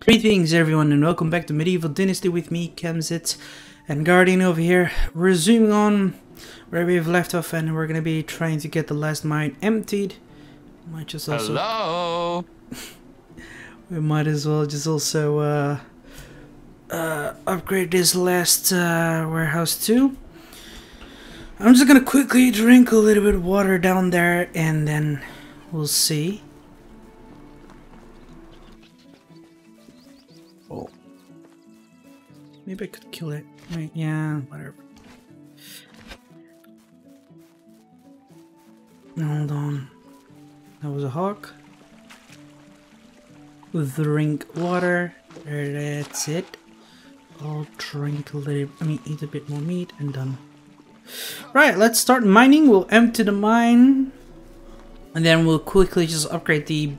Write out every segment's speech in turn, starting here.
Greetings everyone and welcome back to Medieval Dynasty with me, Kemzit, and Guardian over here, resuming on where we've left off, and we're gonna be trying to get the last mine emptied. Might just also... Hello? We might as well just also upgrade this last warehouse too. I'm just gonna quickly drink a little bit of water down there and then we'll see. Oh. Maybe I could kill it. Wait, yeah, whatever. Hold on. That was a hawk. Drink water. That's it. I'll drink a little. Eat a bit more meat and done. Right, let's start mining. We'll empty the mine. And then we'll quickly just upgrade the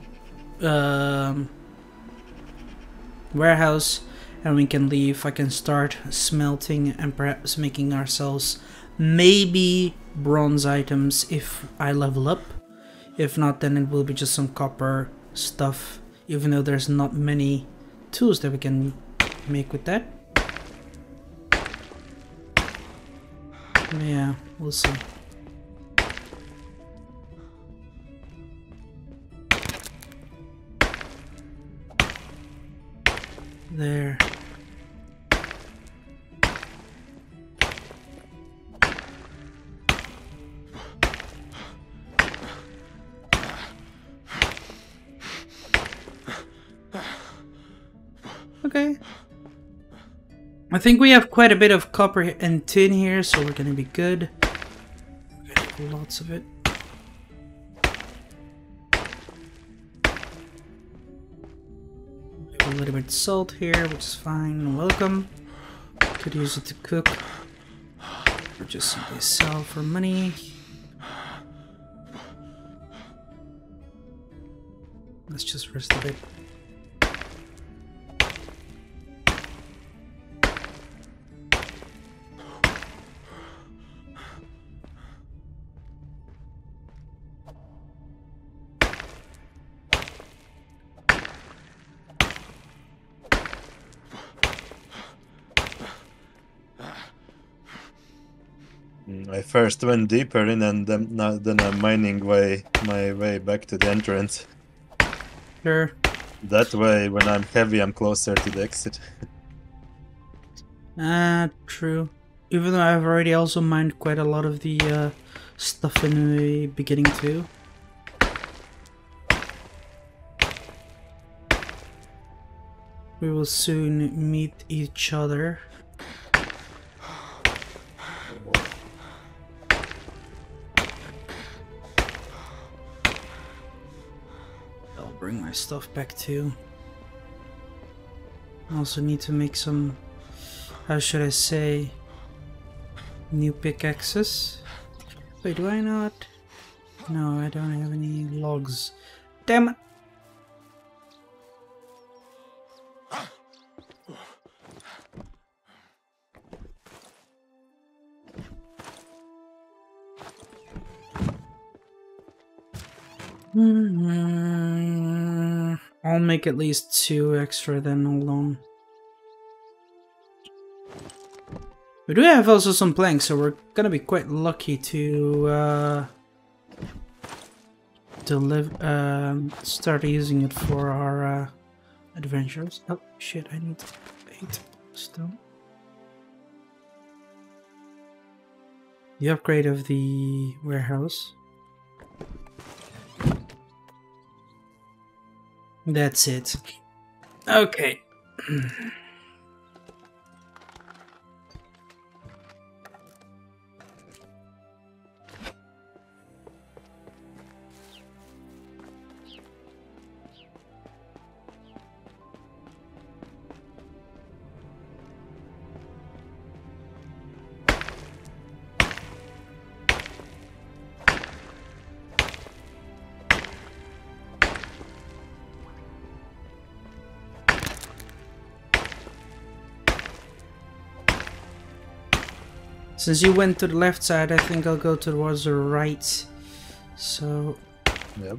warehouse. And we can leave. I can start smelting and perhaps making ourselves maybe bronze items if I level up. If not, then it will be just some copper stuff. Even though there's not many tools that we can make with that. Yeah, we'll see. There. Okay. I think we have quite a bit of copper and tin here, so we're gonna be good. We're gonna have lots of it. A little bit of salt here, which is fine. Welcome. Could use it to cook. Or just simply sell for money. Let's just rest a bit. I first went deeper in and then I'm mining my way back to the entrance. Sure. That way, when I'm heavy, I'm closer to the exit. True. Even though I've already also mined quite a lot of the stuff in the beginning too. We will soon meet each other. Bring my stuff back too. I also need to make some, how should I say, new pickaxes. Wait, do I not? No, I don't have any logs. Damn it! I'll make at least 2 extra then, hold on. We do have also some planks, so we're gonna be quite lucky to start using it for our adventures. Oh shit, I need 8 still. The upgrade of the warehouse. That's it. Okay. Since you went to the left side, I think I'll go towards the right. So... Yep.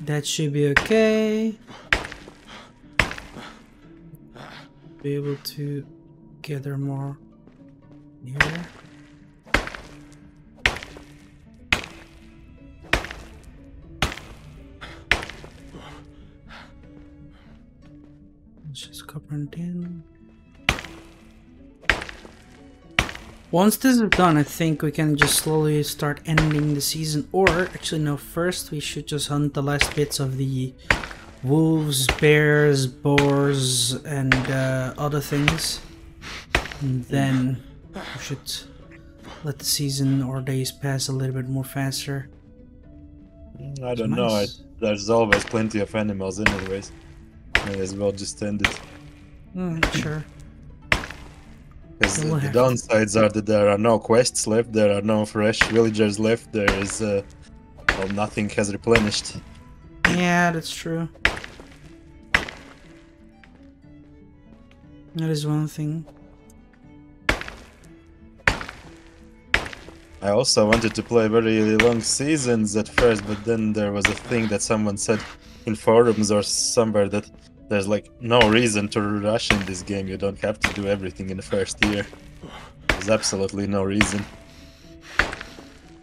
That should be okay. Be able to gather more here. Let's just copper and tin. Once this is done, I think we can just slowly start ending the season. Or, actually no, first we should just hunt the last bits of the wolves, bears, boars, and other things. And then we should let the season or days pass a little bit more faster. I don't know, there's always plenty of animals anyways. May as well just end it. Sure. Because the downsides are that there are no quests left, there are no fresh villagers left, there is, well, nothing has replenished. Yeah, that's true. That is one thing. I also wanted to play very long seasons at first, but then there was a thing that someone said in forums or somewhere that there's like no reason to rush in this game. You don't have to do everything in the first year. There's absolutely no reason.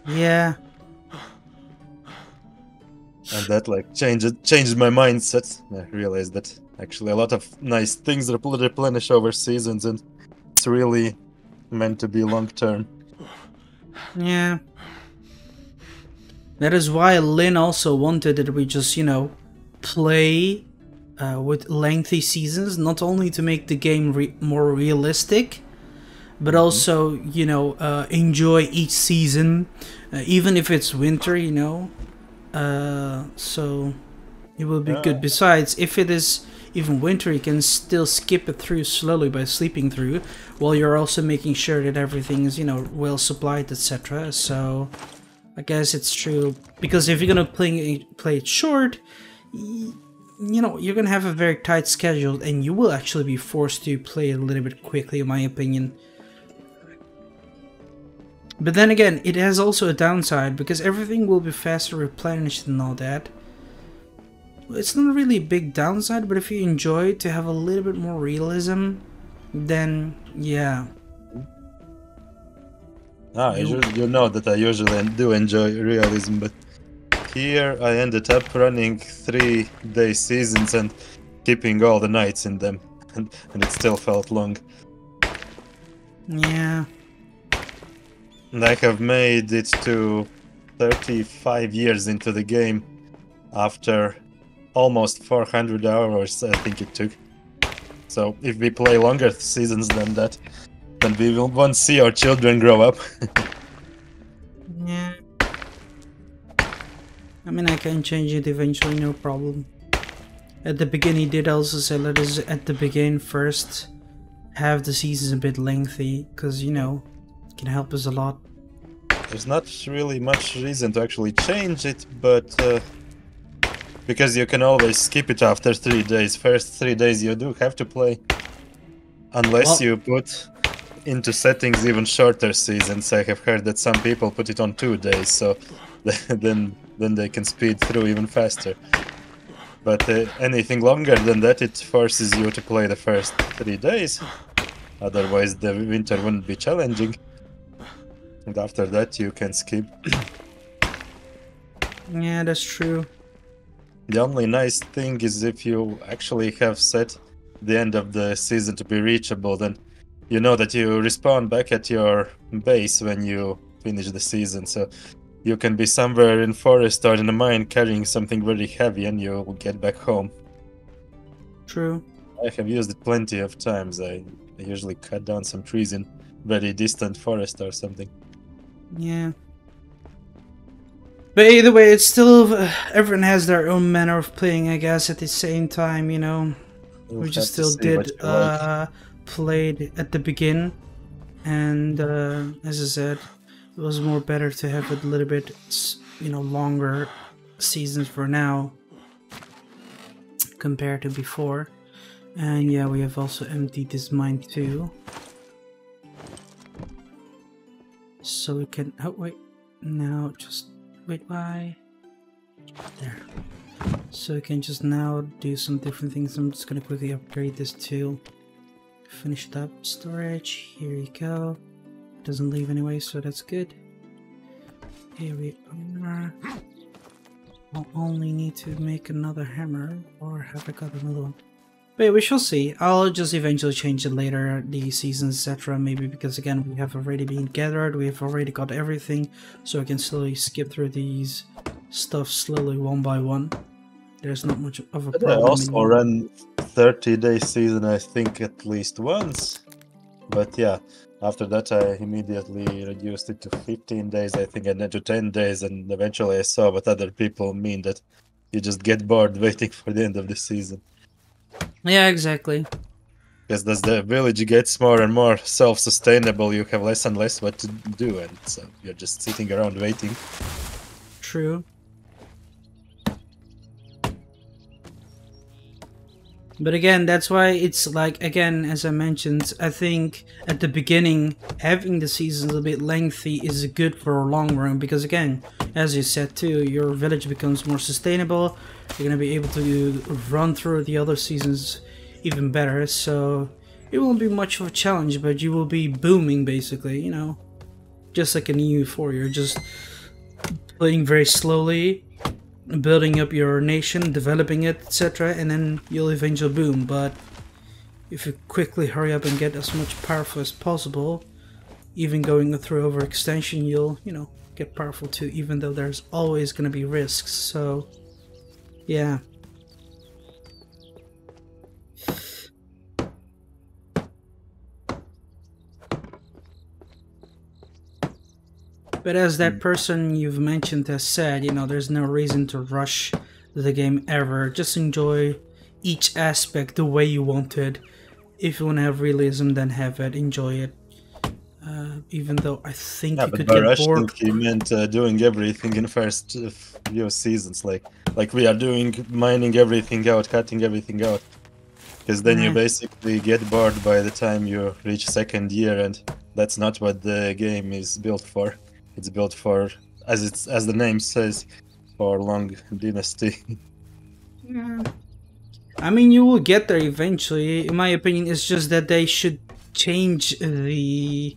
Yeah. And that like changed my mindset. I realized that actually a lot of nice things replenish over seasons, and it's really meant to be long term. Yeah. That is why Lynn also wanted that we just, you know, play with lengthy seasons, not only to make the game more realistic, but also, you know, enjoy each season, even if it's winter, you know. So it will be good. Besides, if it is even winter, you can still skip it through slowly by sleeping through, while you're also making sure that everything is, you know, well supplied, etc. So I guess it's true, because if you're gonna play it short, you know, you're gonna have a very tight schedule, and you will actually be forced to play it a little bit quickly, in my opinion. But then again, it has also a downside, because everything will be faster replenished and all that. It's not really a big downside, but if you enjoy to have a little bit more realism, then yeah. You know that I usually do enjoy realism, but here I ended up running 3-day seasons and keeping all the nights in them, and it still felt long. Yeah. And I have made it to 35 years into the game after almost 400 hours, I think it took. So if we play longer seasons than that, then we won't see our children grow up. Yeah. I mean, I can change it eventually, no problem. At the beginning, he did also say, let us at the beginning first have the seasons a bit lengthy, because, you know, it can help us a lot. There's not really much reason to actually change it, but because you can always skip it after 3 days. First 3 days you do have to play, unless you put into settings even shorter seasons. I have heard that some people put it on 2 days, so then they can speed through even faster. But anything longer than that, it forces you to play the first 3 days. Otherwise the winter wouldn't be challenging. And after that you can skip. Yeah, that's true. The only nice thing is if you actually have set the end of the season to be reachable, then you know that you respawn back at your base when you finish the season. So you can be somewhere in forest or in a mine carrying something very heavy and you will get back home. True. I have used it plenty of times. I usually cut down some trees in very distant forest or something. Yeah. But either way, it's still, everyone has their own manner of playing, I guess, at the same time, you know. We just still did played at the beginning, and as I said, it was more better to have a little bit, you know, longer seasons for now compared to before. And yeah, we have also emptied this mine too, so we can, oh wait, now just wait, why there. So we can just now do some different things. I'm just gonna quickly upgrade this to finished up storage. Here you go. Doesn't leave anyway, so that's good. Here we are. I'll only need to make another hammer, or have I got another one? But yeah, we shall see. I'll just eventually change it later, the seasons, etc. Maybe because again, we have already been gathered, we have already got everything, so I can slowly skip through these stuff slowly one by one. There's not much of a But problem I also anymore. ran 30-day season, I think, at least once. But yeah, after that I immediately reduced it to 15 days, I think, and then to 10 days, and eventually I saw what other people mean, that you just get bored waiting for the end of the season. Yeah, exactly. Because as the village gets more and more self-sustainable, you have less and less what to do, and so you're just sitting around waiting. True. But again, that's why it's like, again, as I mentioned, I think at the beginning, having the seasons a bit lengthy is good for a long run, because again, as you said too, your village becomes more sustainable, you're gonna be able to run through the other seasons even better, so it won't be much of a challenge, but you will be booming basically, you know, just like in EU4, you're just playing very slowly, building up your nation, developing it, etc., and then you'll eventually boom. But if you quickly hurry up and get as much powerful as possible, even going through overextension, you'll, you know, get powerful too, even though there's always going to be risks. So yeah. But as that person you've mentioned has said, you know, there's no reason to rush the game ever. Just enjoy each aspect the way you want it. If you want to have realism, then have it, enjoy it. Even though I think you could get bored. He meant doing everything in first few seasons, like we are doing, mining everything out, cutting everything out. Because then you basically get bored by the time you reach second year, and that's not what the game is built for. It's built for, as the name says, for long dynasty. Yeah. I mean, you will get there eventually. In my opinion, it's just that they should change the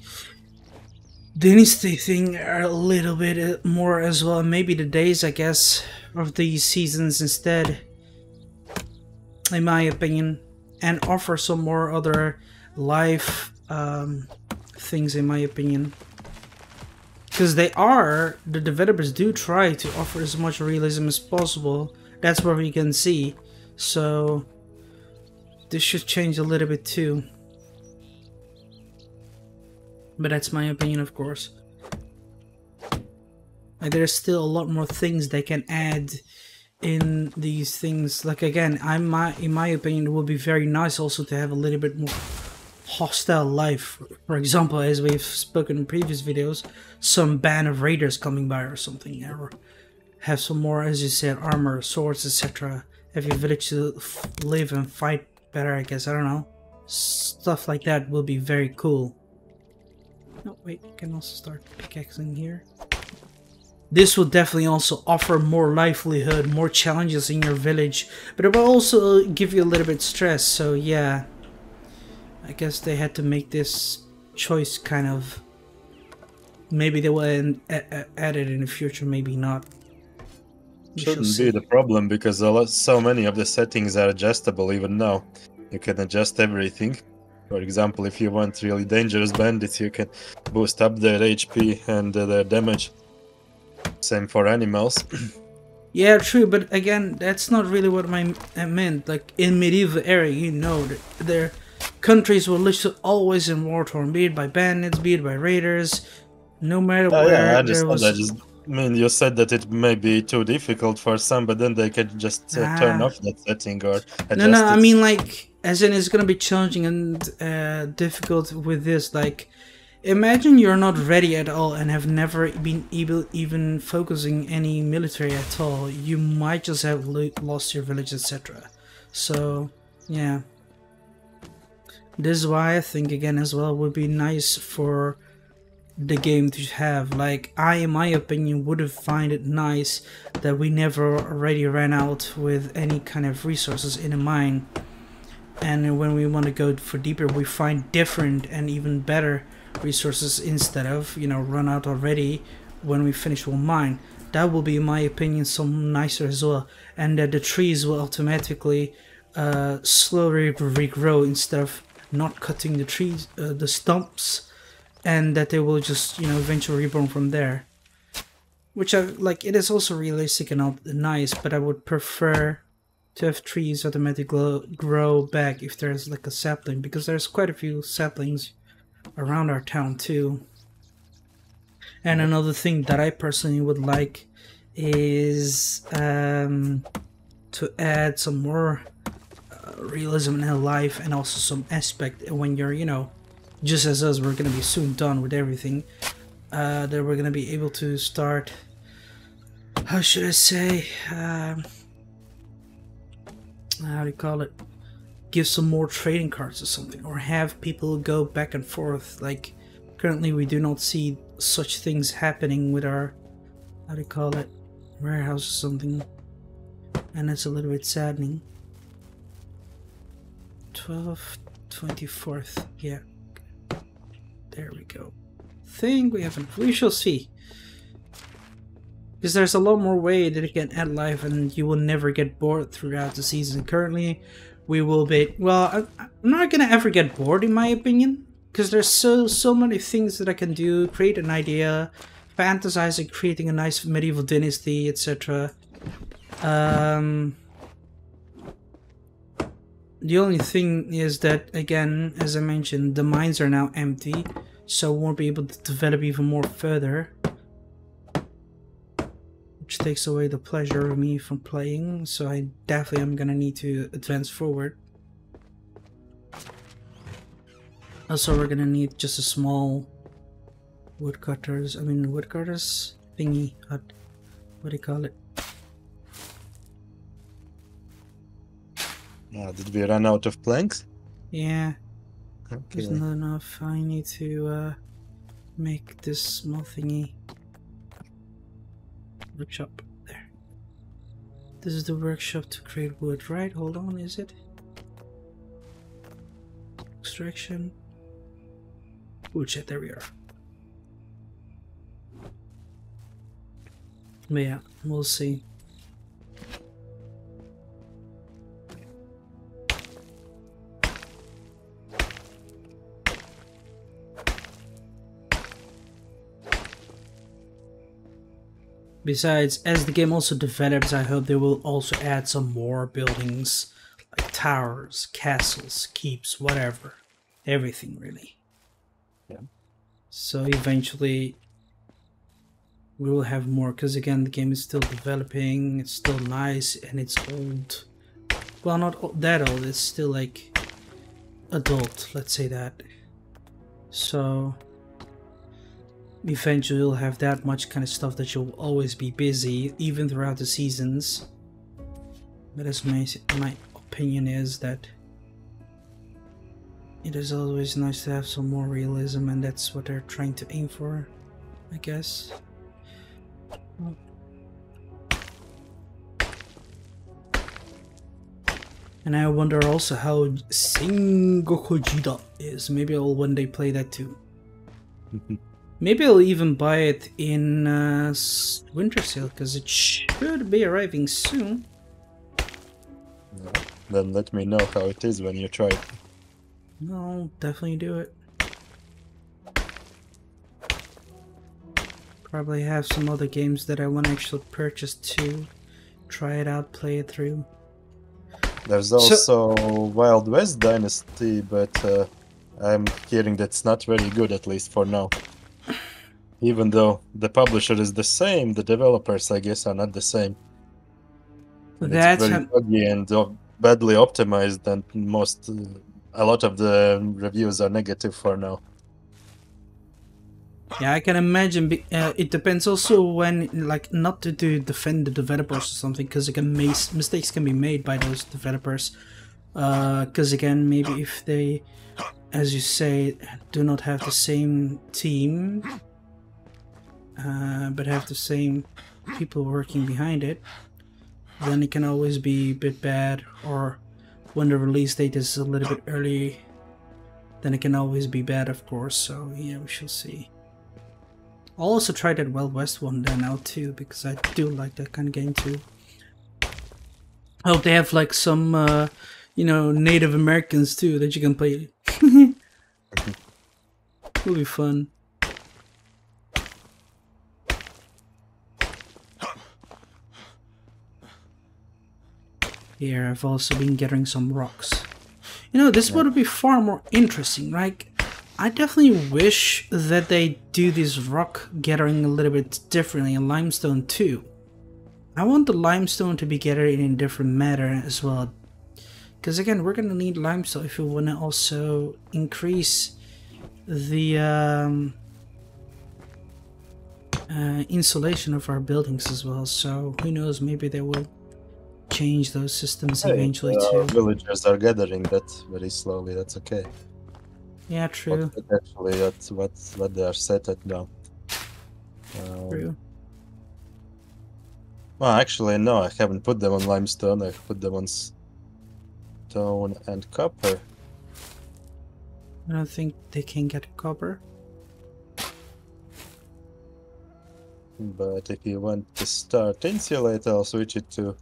dynasty thing a little bit more as well. Maybe the days, I guess, of these seasons instead. In my opinion, and offer some more other life things. In my opinion. Because the developers do try to offer as much realism as possible. That's what we can see. So this should change a little bit too. But that's my opinion, of course. Like, there's still a lot more things they can add in these things. Like, again, in my opinion, it would be very nice also to have a little bit more hostile life. For example, as we've spoken in previous videos, some band of raiders coming by or something, or have some more, as you said, armor, swords, etc. Have your village to live and fight better, I guess. I don't know. Stuff like that will be very cool. No, wait, you can also start pickaxing here. This will definitely also offer more livelihood, more challenges in your village, but it will also give you a little bit stress, so yeah. I guess they had to make this choice kind of. Maybe they will add it in the future, maybe not. Shouldn't be the problem, because so many of the settings are adjustable even now. You can adjust everything. For example, if you want really dangerous bandits, you can boost up their HP and their damage. Same for animals. Yeah, true, but again, that's not really what I meant. Like, in medieval era, you know, their countries were literally always in war torn, be it by bandits, be it by raiders, no matter where. Yeah, I understand. I just mean, you said that it may be too difficult for some, but then they can just turn off that setting or adjust No, I mean, like, as in it's gonna be challenging and difficult with this. Like, imagine you're not ready at all and have never been able even focusing any military at all. You might just have lost your village, etc. So, yeah. This is why I think, again, as well, would be nice for the game to have. Like, I, in my opinion, would have find it nice that we never already ran out with any kind of resources in a mine. And when we want to go for deeper, we find different and even better resources instead of, you know, run out already when we finish one mine. That will be, in my opinion, some nicer as well. And that the trees will automatically slowly regrow instead of not cutting the trees, the stumps, and that they will just, you know, eventually reborn from there. Which I like. It is also realistic and nice, but I would prefer to have trees automatically grow back if there's like a sapling, because there's quite a few saplings around our town too. And another thing that I personally would like is to add some more realism in life, and also some aspect when you're, you know, just as us, we're gonna be soon done with everything, that we're gonna be able to start, how should I say, how do you call it, give some more trading cards or something, or have people go back and forth. Like, currently we do not see such things happening with our, how do you call it, warehouse or something, and it's a little bit saddening. 24th, yeah, there we go. Think we haven't, we shall see. Because there's a lot more way that it can add life, and you will never get bored throughout the season. Currently, we will be, well, I'm not gonna ever get bored in my opinion, because there's so many things that I can do. Create an idea, fantasizing, creating a nice medieval dynasty, etc. The only thing is that, again, as I mentioned, the mines are now empty, so we won't be able to develop even more further, which takes away the pleasure of me from playing. So I definitely am gonna need to advance forward. Also, we're gonna need just a small woodcutters thingy, what do you call it? Did we run out of planks? Yeah, Okay. there's not enough. I need to make this small thingy. Workshop, there. This is the workshop to create wood, right? Hold on, is it? Extraction. Woodshed, there we are. But yeah, we'll see. Besides, as the game also develops, I hope they will also add some more buildings, like towers, castles, keeps, whatever. Everything, really. Yeah. So eventually we will have more, because again, the game is still developing, it's still nice, and it's old. Well, not that old, it's still like adult, let's say that. So eventually you'll have that much kind of stuff that you'll always be busy, even throughout the seasons. But as my opinion is that it is always nice to have some more realism, and that's what they're trying to aim for, I guess. And I wonder also how Singokojida is. Maybe I'll one day play that too. Maybe I'll even buy it in winter sale, because it should be arriving soon. Yeah. Then let me know how it is when you try it. I'll definitely do it. Probably have some other games that I want to actually purchase too. Try it out, play it through. There's also Wild West Dynasty, but I'm hearing that's not very good, at least for now. Even though the publisher is the same, the developers, I guess, are not the same. And That's it's very buggy and badly optimized, and a lot of the reviews are negative for now. yeah, I can imagine. It depends also when, like, not to defend the developers or something, because again, mistakes can be made by those developers. Because again, maybe if they, as you say, do not have the same team, but have the same people working behind it, then it can always be a bit bad, or when the release date is a little bit early, then it can always be bad, of course. So yeah, we shall see. I'll also try that Wild West one then out too, because I do like that kind of game too. I hope they have like some, you know, Native Americans too that you can play. It'll be fun. Here, I've also been gathering some rocks. You know, this would be far more interesting. Like, I definitely wish that they do this rock gathering a little bit differently in limestone too. I want the limestone to be gathered in a different manner as well. Because again, we're gonna need limestone if we want to also increase the insulation of our buildings as well. So who knows, maybe they will change those systems eventually too. Villagers are gathering that very slowly. That's okay. Yeah, true. But actually, that's what they are set at now. True. Well, actually, no. I haven't put them on limestone. I put them on stone and copper. I don't think they can get copper. But if you want to start insulate, I'll switch it to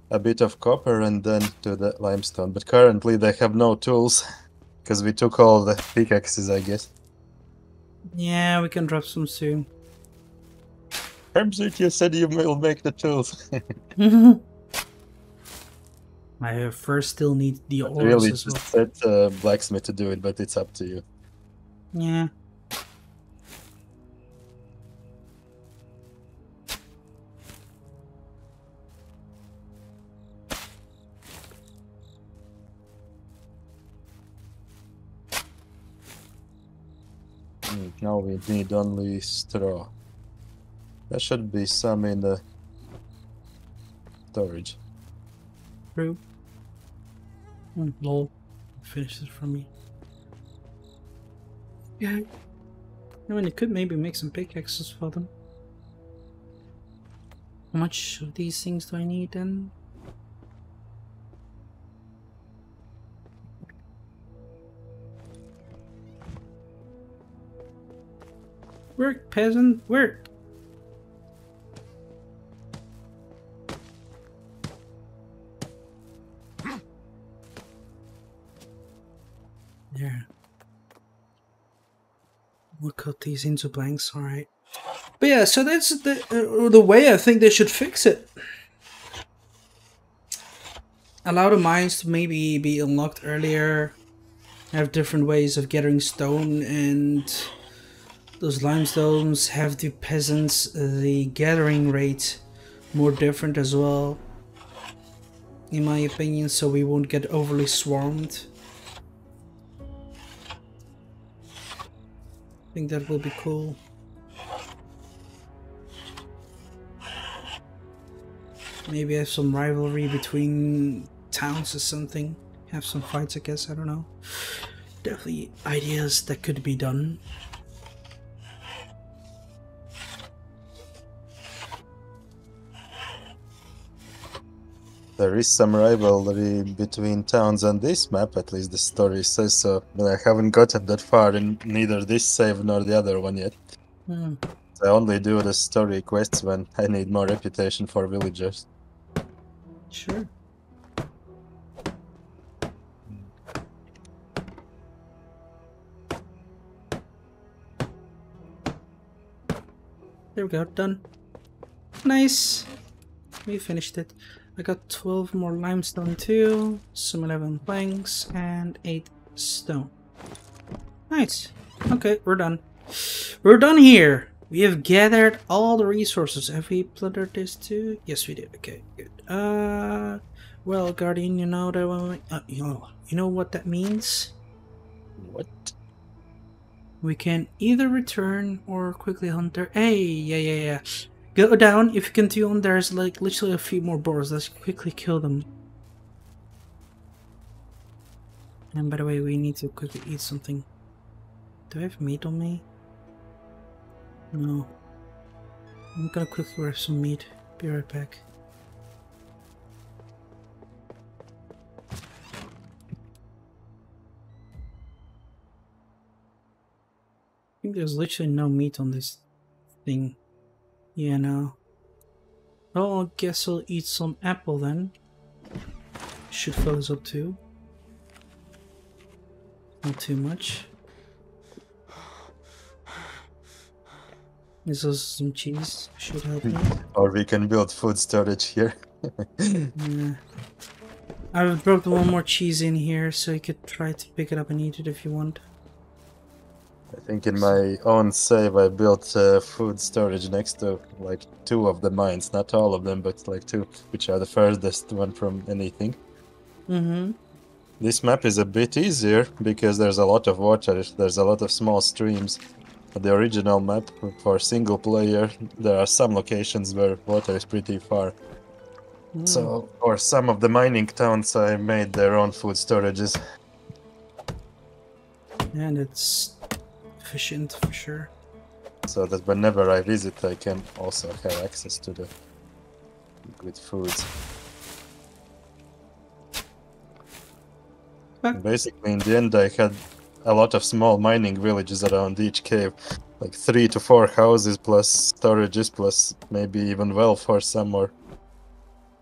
a bit of copper and then to the limestone. But currently they have no tools, because we took all the pickaxes, I guess. Yeah, we can drop some soon. Hermsit, you said you will make the tools. I first still need the ores really as well. just set blacksmith to do it, but it's up to you. Yeah. Now we need only straw. There should be some in the storage. True. Lol. Finish this for me. Yeah. I mean, it could maybe make some pickaxes for them. How much of these things do I need then? Work, peasant, work! There. We'll cut these into blanks, alright. But yeah, so that's the way I think they should fix it. Allow the mines to maybe be unlocked earlier. Have different ways of gathering stone, and those limestones have the peasants the gathering rate more different as well, in my opinion, so we won't get overly swarmed. I think that will be cool. Maybe have some rivalry between towns or something. Have some fights, I guess, I don't know. Definitely ideas that could be done. There is some rivalry between towns on this map, at least the story says so, but I haven't gotten that far in neither this save nor the other one yet. I only do the story quests when I need more reputation for villagers. Sure. There we go, done. Nice! We finished it. I got 12 more limestone too, some 11 planks, and 8 stone. Nice. Okay, we're done. We're done here! We have gathered all the resources. Have we plundered this too? Yes, we did. Okay, good. Well, Guardian, you know that you know what that means? What? We can either return or quickly hunt their... Hey, yeah. Go down. If you continue, there's like literally a few more boars. Let's quickly kill them. And by the way, we need to quickly eat something. Do I have meat on me? No. I'm gonna quickly grab some meat. Be right back. I think there's literally no meat on this thing. Yeah, no. Oh, I guess I'll eat some apple then. Should fill us up too. Not too much. There's also some cheese. Should help me. Or we can build food storage here. Yeah. I've dropped one more cheese in here so you could try to pick it up and eat it if you want. I think in my own save I built food storage next to like 2 of the mines, not all of them, but like 2, which are the furthest one from anything. Mm-hmm. This map is a bit easier because there's a lot of water, there's a lot of small streams. The original map for single player, there are some locations where water is pretty far. So, or some of the mining towns I made their own food storages. And it's efficient for sure. So that whenever I visit I can also have access to the good foods. Basically in the end I had a lot of small mining villages around each cave. Like 3 to 4 houses plus storages plus maybe even well for some more.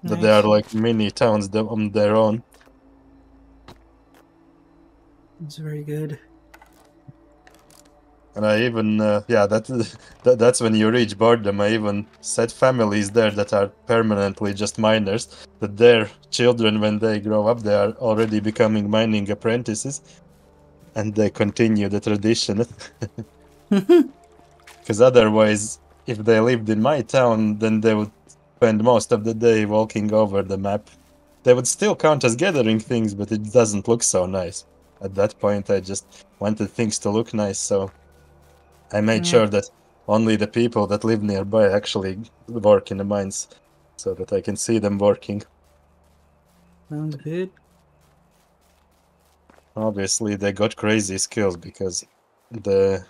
That they are like mini towns on their own. It's very good. And I even, yeah, that's when you reach boredom. I even set families there that are permanently just miners. That their children, when they grow up, they are already becoming mining apprentices. And they continue the tradition. Because otherwise, if they lived in my town, then they would spend most of the day walking over the map. They would still count as gathering things, but it doesn't look so nice. At that point, I just wanted things to look nice, so I made sure that only the people that live nearby actually work in the mines, so that I can see them working. Sounds good. Obviously, they got crazy skills because the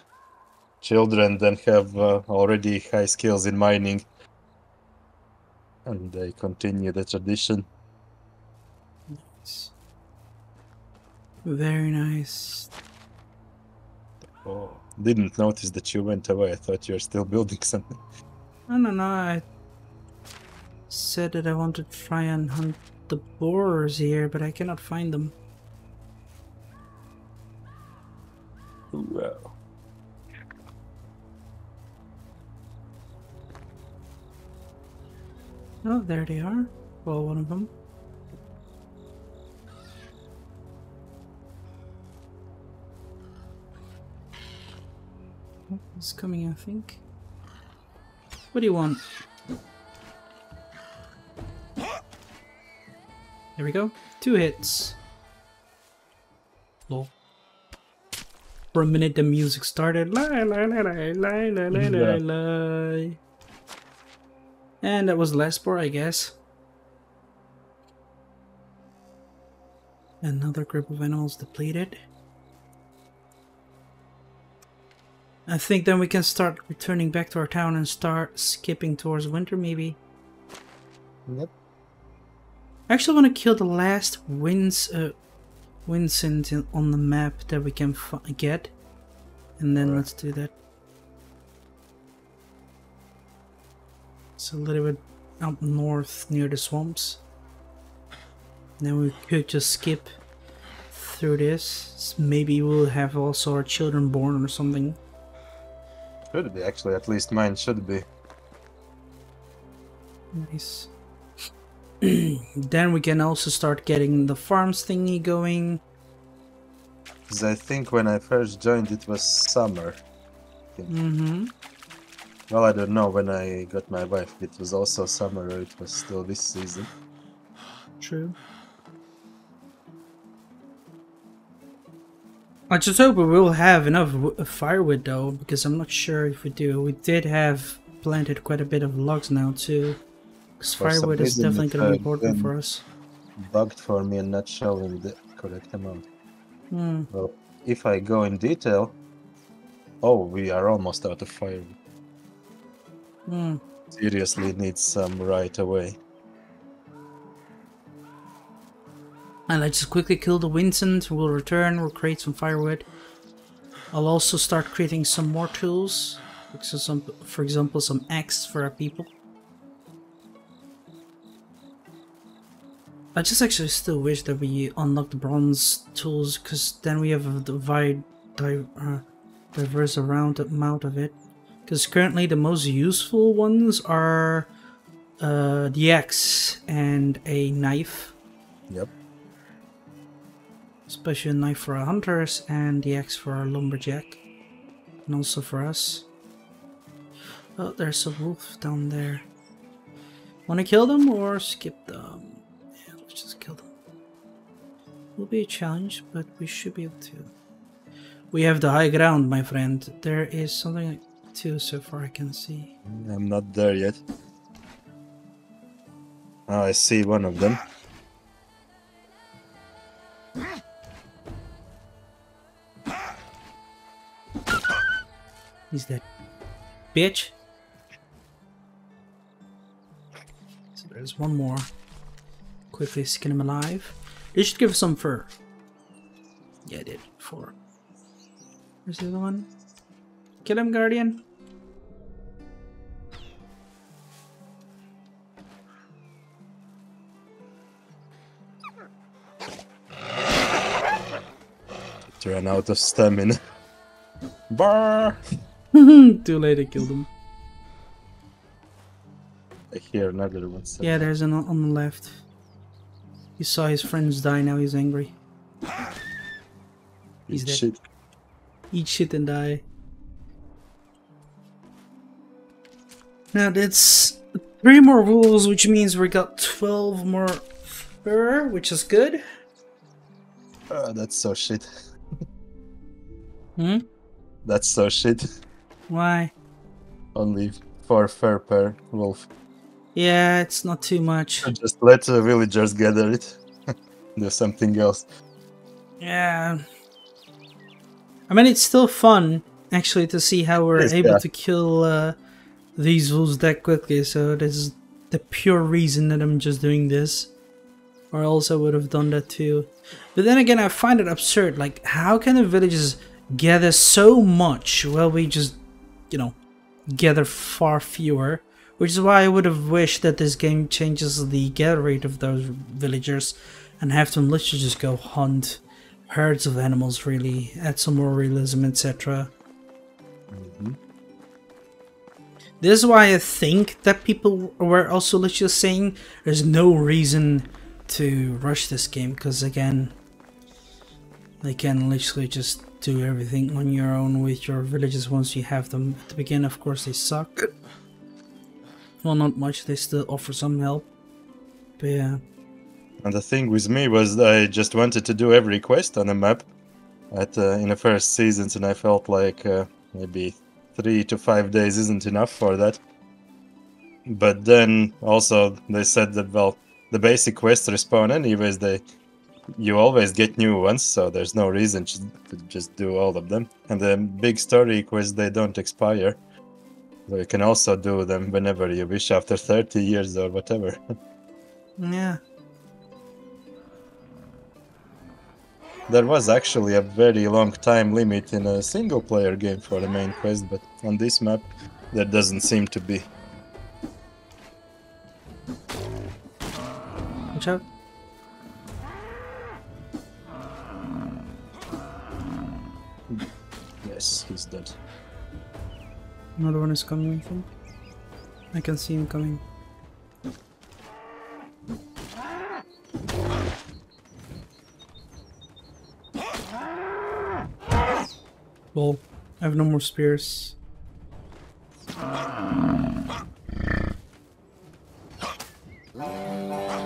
children then have already high skills in mining, and they continue the tradition. Nice. Very nice. Oh, didn't notice that you went away. I thought you were still building something. No, I said that I wanted to try and hunt the boars here, but I cannot find them. Wow. Oh, there they are. Well, one of them. Oh, it's coming, I think. What do you want? There we go. 2 hits. Lol. For a minute the music started. Lie, lie, lie, lie, lie, lie, lie, lie, lie. And that was the last boar, I guess. Another group of animals depleted. I think then we can start returning back to our town and start skipping towards winter, maybe. Yep. I actually want to kill the last Winsent on the map that we can get. And then let's do that. It's a little bit up north near the swamps. Then we could just skip through this. Maybe we'll have also our children born or something. Should be, actually. At least mine should be. Nice. Then we can also start getting the farms thingy going. Because I think when I first joined it was summer. Mm-hmm. Well, I don't know when I got my wife. It was also summer or it was still this season. True. I just hope we will have enough firewood though, because I'm not sure if we do. We did have planted quite a bit of logs now too. Because firewood is definitely going to be important for us. Bugged for me and not showing the correct amount. Hmm. Well, if I go in detail... Oh, we are almost out of firewood. Hmm. seriously needs some right away. And let's just quickly kill the Vincent. We'll return, we'll create some firewood. I'll also start creating some more tools. So for example, some axes for our people. I just actually still wish that we unlocked the bronze tools, because then we have a diverse amount of it. Because currently the most useful ones are the axe and a knife. Yep. Especially a knife for our hunters and the axe for our lumberjack. And also for us. Oh, there's a wolf down there. Wanna kill them or skip them? Yeah, let's just kill them. Will be a challenge, but we should be able to. We have the high ground, my friend. There is something like 2 so far I can see. I'm not there yet. Oh, I see one of them. He's dead. Bitch! So there's one more. Quickly skin him alive. They should give us some fur. Yeah, I did. 4. Where's the other one? Kill him, Guardian. It ran out of stamina. Bar! Too late, I killed him. I hear another one. Yeah, there's an on the left. He saw his friends die, now he's angry. He's dead. Shit. Eat shit and die. Now that's 3 more wolves, which means we got 12 more fur, which is good. That's so shit. Hmm? That's so shit. Why? Only 4 fur per wolf. Yeah, it's not too much. Just let the villagers gather it. Do something else. Yeah. I mean, it's still fun, actually, to see how we're able to kill these wolves that quickly. So this is the pure reason that I'm just doing this. Or else I would have done that too. But then again, I find it absurd. Like, how can the villagers gather so much while we just, you know, gather far fewer? Which is why I would have wished that this game changes the gather rate of those villagers and have them literally just go hunt herds of animals, really, add some more realism, etc. This is why I think that people were also literally saying there's no reason to rush this game, because again, they can literally just do everything on your own with your villages once you have them. At the beginning, of course, they suck. Well, not much, they still offer some help. But yeah. And the thing with me was I just wanted to do every quest on a map in the first seasons, and I felt like maybe 3 to 5 days isn't enough for that. But then also they said that, well, the basic quests respawn anyways, you always get new ones, so there's no reason to just do all of them. And the big story quests, they don't expire. So you can also do them whenever you wish, after 30 years or whatever. Yeah. There was actually a very long time limit in a single player game for the main quest, but on this map there doesn't seem to be. Watch out. Yes, he's dead. Another one is coming, I think. I can see him coming. Well, I have no more spears.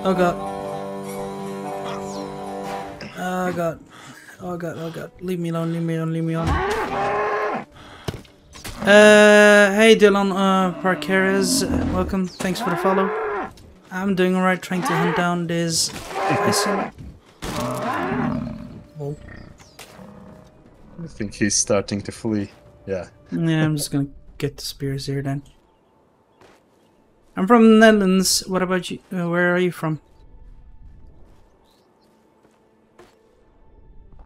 Oh god. Oh god. Oh god, oh god. Leave me alone, leave me alone, leave me alone. Hey Dylan Parkeres, welcome, thanks for the follow. I'm doing alright, trying to hunt down this bison. Oh. I think he's starting to flee. Yeah. Yeah, I'm just gonna get the spears here then. I'm from the Netherlands. What about you? Where are you from?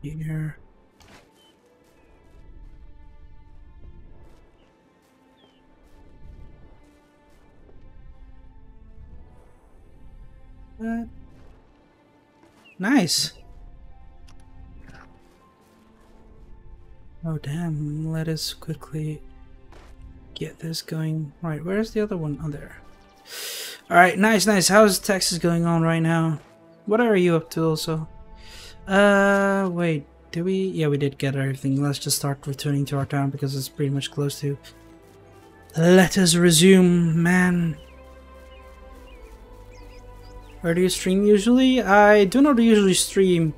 Here. Nice. Oh damn, let us quickly get this going. Right, where's the other one? Oh, there. Alright, nice, nice. How's Texas going on right now? What are you up to also? Wait, did we? Yeah, we did get everything. Let's just start returning to our town because it's pretty much close to. Let us resume, man. Where do you stream usually? I do not usually stream,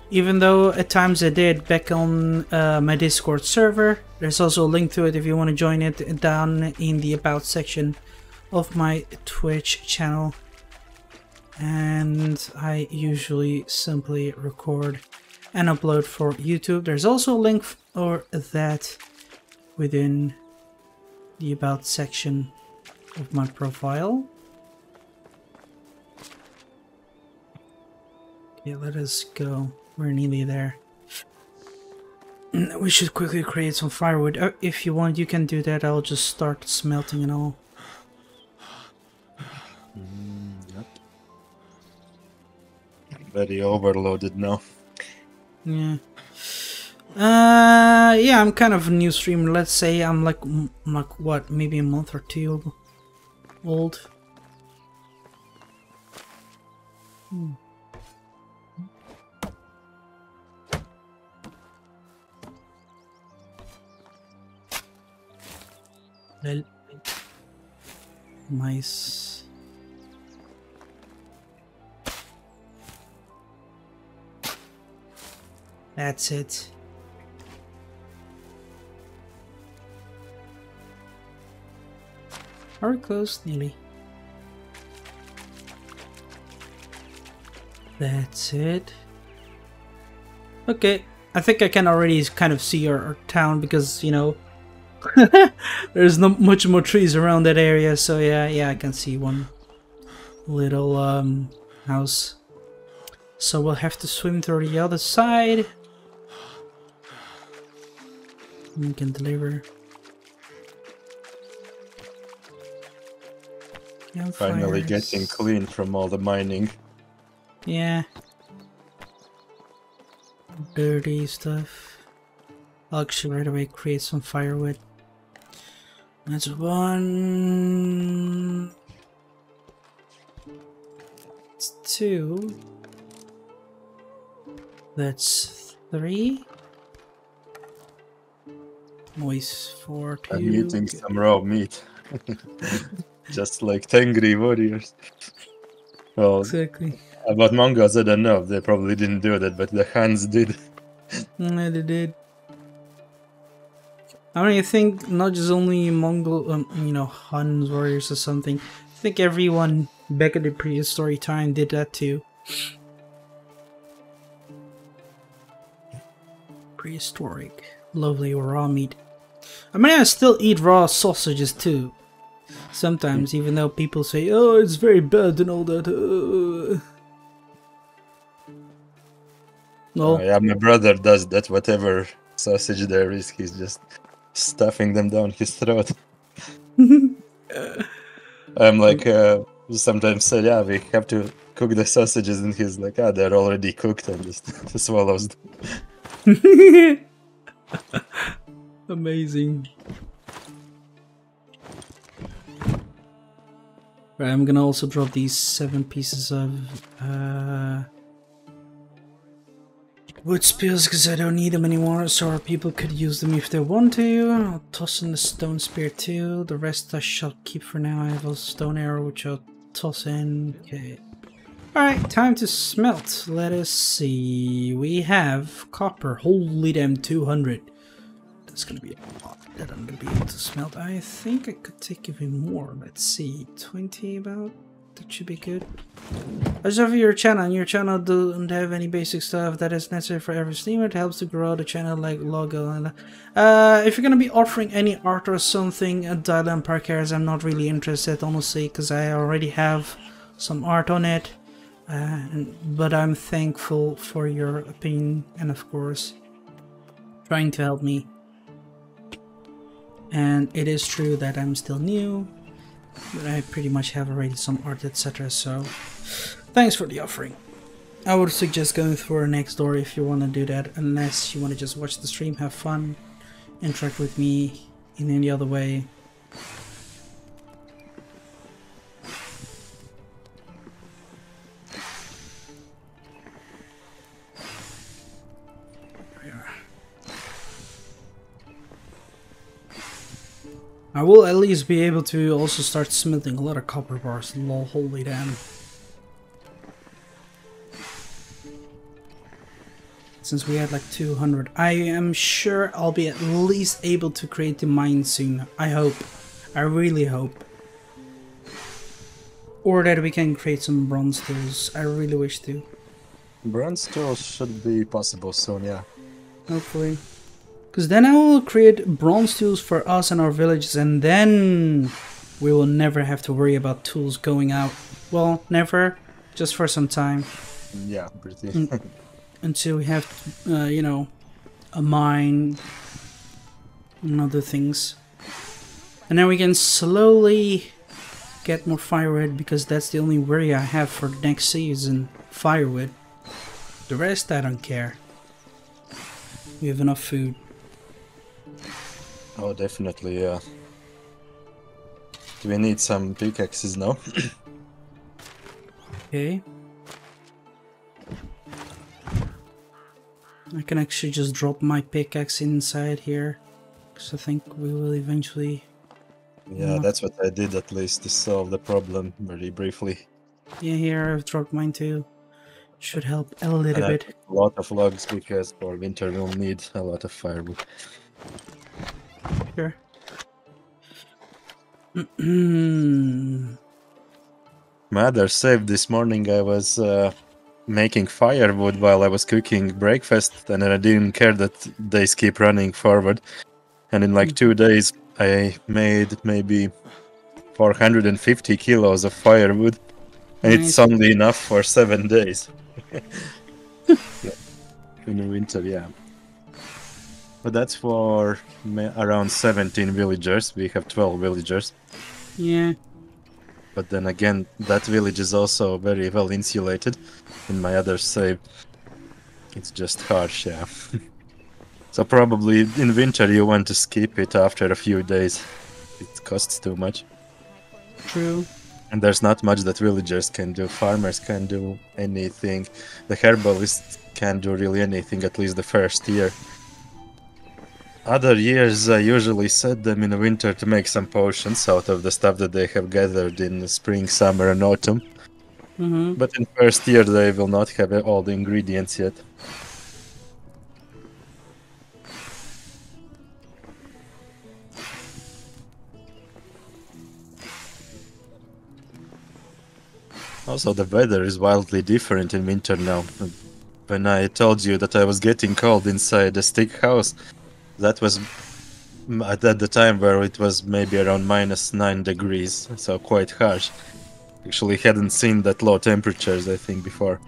even though at times I did back on my Discord server. There's also a link to it if you want to join it down in the About section of my Twitch channel. And I usually simply record and upload for YouTube. There's also a link for that within the About section of my profile. Yeah, let us go. We're nearly there. We should quickly create some firewood. If you want, you can do that. I'll just start smelting and all. Yep. Very overloaded now. Yeah. Yeah, I'm kind of a new streamer. Let's say I'm like what, maybe a month or two old. Well, nice. That's it. Are we close? Nearly. That's it. Okay, I think I can already kind of see our town because, you know, there's not much more trees around that area, so yeah, I can see one little house. So we'll have to swim through the other side. We can deliver. Finally getting clean from all the mining. Yeah. Dirty stuff. I'll actually right away create some firewood. That's one. That's two. That's three. Moist for two. I'm eating some raw meat. Just like Tengri warriors. Well, exactly. About Mongols, I don't know. They probably didn't do that, but the Huns did. Yeah, they did. I mean, I think not just only Mongol, you know, Huns, warriors or something. I think everyone back at the prehistoric time did that too. Prehistoric. Lovely raw meat. I mean, I still eat raw sausages too. Sometimes, even though people say, oh, it's very bad and all that. No. Yeah, my brother does that. Whatever sausage there is, he's just stuffing them down his throat. I'm like, sometimes say, yeah, we have to cook the sausages, and he's like, ah, they're already cooked, and just swallows them. Amazing. Right, I'm gonna also drop these 7 pieces of wood spears because I don't need them anymore, so people could use them if they want to. I'll toss in the stone spear too. The rest I shall keep for now. I have a stone arrow which I'll toss in. Okay. Alright, time to smelt. Let us see. We have copper. Holy damn, 200. That's gonna be a lot that I'm gonna be able to smelt. I think I could take even more. Let's see. 20 about? That should be good. I just have your channel, and your channel don't have any basic stuff that is necessary for every streamer. It helps to grow the channel, like logo and if you're gonna be offering any art or something at Dylan Parkers, I'm not really interested, honestly, because I already have some art on it. But I'm thankful for your opinion and, of course, trying to help me. And it is true that I'm still new, but I pretty much have already some art, etc. So thanks for the offering. I would suggest going for next door if you want to do that, unless you want to just watch the stream, have fun, interact with me in any other way. I will at least be able to also start smelting a lot of copper bars. Lol, holy damn. Since we had like 200, I am sure I'll be at least able to create the mine soon. I hope. I really hope. Or that we can create some bronze tools. I really wish to. Bronze tools should be possible soon, yeah. Hopefully. Because then I will create bronze tools for us and our villages, and then we will never have to worry about tools going out. Well, never. Just for some time. Yeah, pretty. Until we have, you know, a mine and other things. And then we can slowly get more firewood, because that's the only worry I have for next season. Firewood. The rest I don't care. We have enough food. Oh, definitely, yeah. Do we need some pickaxes now? Okay. I can actually just drop my pickaxe inside here, because I think we will eventually... Yeah, that's what I did, at least, to solve the problem very briefly. Yeah, here I've dropped mine too. Should help a little bit. A lot of logs, because for winter we'll need a lot of firewood. Sure. My other save this morning, I was making firewood while I was cooking breakfast, and I didn't care that days keep running forward. And in like 2 days, I made maybe 450 kilos of firewood, and Nice. it's only enough for 7 days. In the winter, yeah. But that's for around 17 villagers. We have 12 villagers. Yeah. But then again, that village is also very well insulated. In my other save, it's just harsh, yeah. So probably in winter you want to skip it after a few days. It costs too much. True. And there's not much that villagers can do. Farmers can do anything. The herbalists can't do really anything, at least the first year. Other years I usually set them in the winter to make some potions out of the stuff that they have gathered in the spring, summer and autumn. But in first year they will not have all the ingredients yet. Also, the weather is wildly different in winter now. When I told you that I was getting cold inside the stick house, that was at the time where it was maybe around -9 degrees, so quite harsh. Actually hadn't seen that low temperatures, I think, before.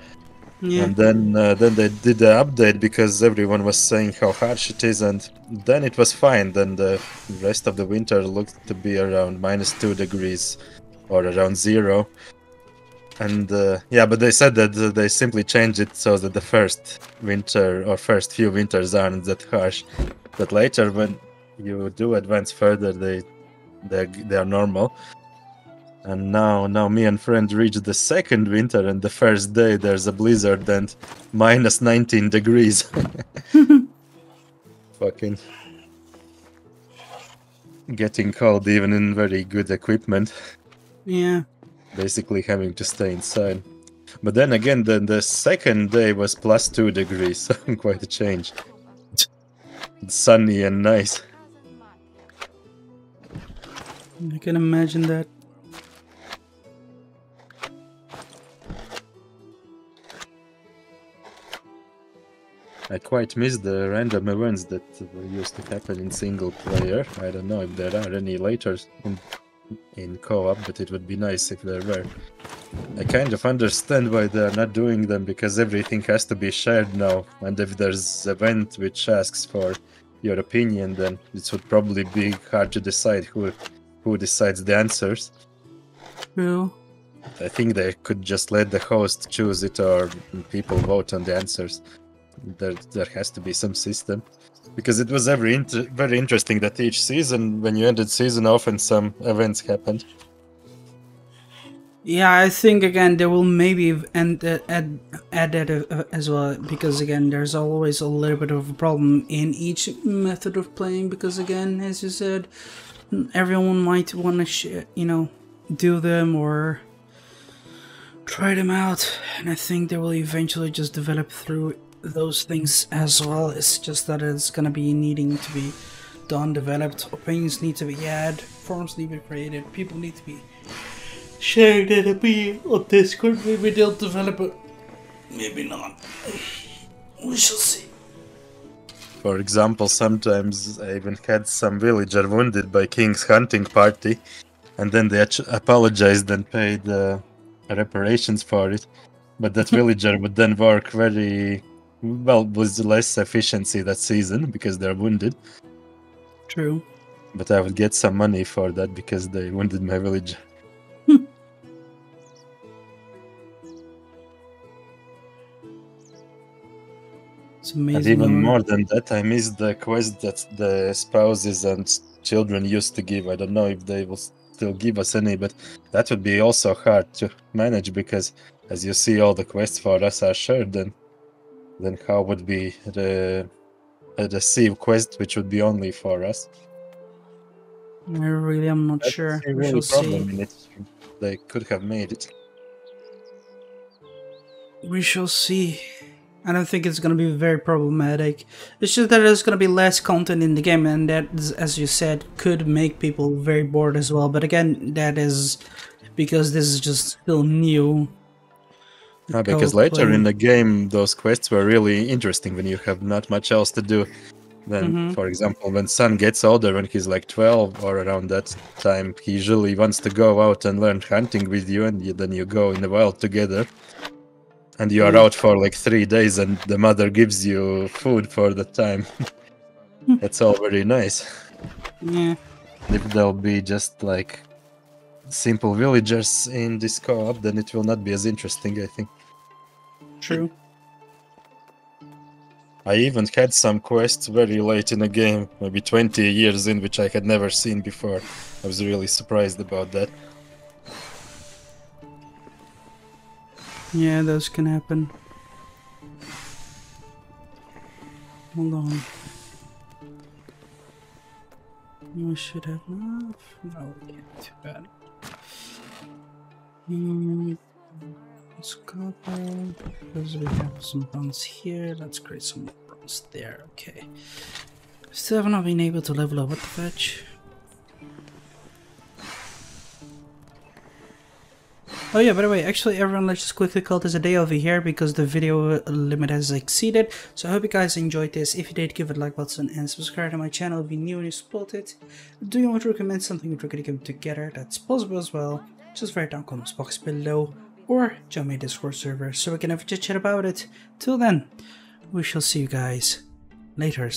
Yeah. And then they did the update because everyone was saying how harsh it is, and then it was fine. Then the rest of the winter looked to be around -2 degrees or around 0. And yeah, but they said that they simply changed it so that the first winter or first few winters aren't that harsh. But later, when you do advance further, they are normal. And now me and friend reached the second winter, and the first day there's a blizzard and -19 degrees. Fucking getting cold even in very good equipment. Yeah. Basically having to stay inside. But then again, the second day was +2 degrees, so quite a change. It's sunny and nice. I can imagine that. I quite miss the random events that used to happen in single player. I don't know if there are any later in co-op, but it would be nice if there were. I kind of understand why they're not doing them, because everything has to be shared now, and if there's an event which asks for your opinion, then it would probably be hard to decide who decides the answers. True. I think they could just let the host choose it, or people vote on the answers. There has to be some system, because it was very interesting that each season, when you ended season, often some events happened. Yeah, I think again they will maybe add that as well, because again there's always a little bit of a problem in each method of playing, because again, as you said, everyone might want to do them or try them out, and I think they will eventually just develop through those things as well. It's just that it's gonna be needing to be done, developed, opinions need to be added, forums need to be created, people need to be sharing that be on Discord. Maybe they'll develop it, maybe not. We shall see. For example, sometimes I even had some villager wounded by King's hunting party, and then they apologized and paid reparations for it. But that villager would then work very well with less efficiency that season because they're wounded. True. But I would get some money for that because they wounded my villager. It's amazing. And even more than that, I miss the quest that the spouses and children used to give. I don't know if they will still give us any, but that would be also hard to manage, because as you see, all the quests for us are shared. Then how would we receive quest which would be only for us? I really am not sure. That's a We really shall problem see. in it. They could have made it. We shall see. I don't think it's going to be very problematic. It's just that there's going to be less content in the game, and that, as you said, could make people very bored as well. But again, that is because this is just still new. Because later in the game, those quests were really interesting when you have not much else to do. Then, for example, when son gets older, when he's like 12 or around that time, he usually wants to go out and learn hunting with you, and then you go in the wild together. And you are out for like 3 days, and the mother gives you food for the time. That's all very nice. Yeah. If there'll be just like simple villagers in this co-op, then it will not be as interesting, I think. True. I even had some quests very late in the game, maybe 20 years in, which I had never seen before. I was really surprised about that. Yeah, those can happen. Hold on. We should have enough. No, we can't. Too bad. Let's copy. Because we have some bronze here. Let's create some bronze there. Okay. Still have not been able to level up. What the fetch? Oh yeah, by the way, actually everyone, let's just quickly call this a day over here because the video limit has exceeded. So I hope you guys enjoyed this. If you did, give it a like button and subscribe to my channel if you're new and you support it. Do you want to recommend something we're going to come together? That's possible as well. Just write down comments box below or join my Discord server so we can have a chit chat about it. Till then, we shall see you guys later.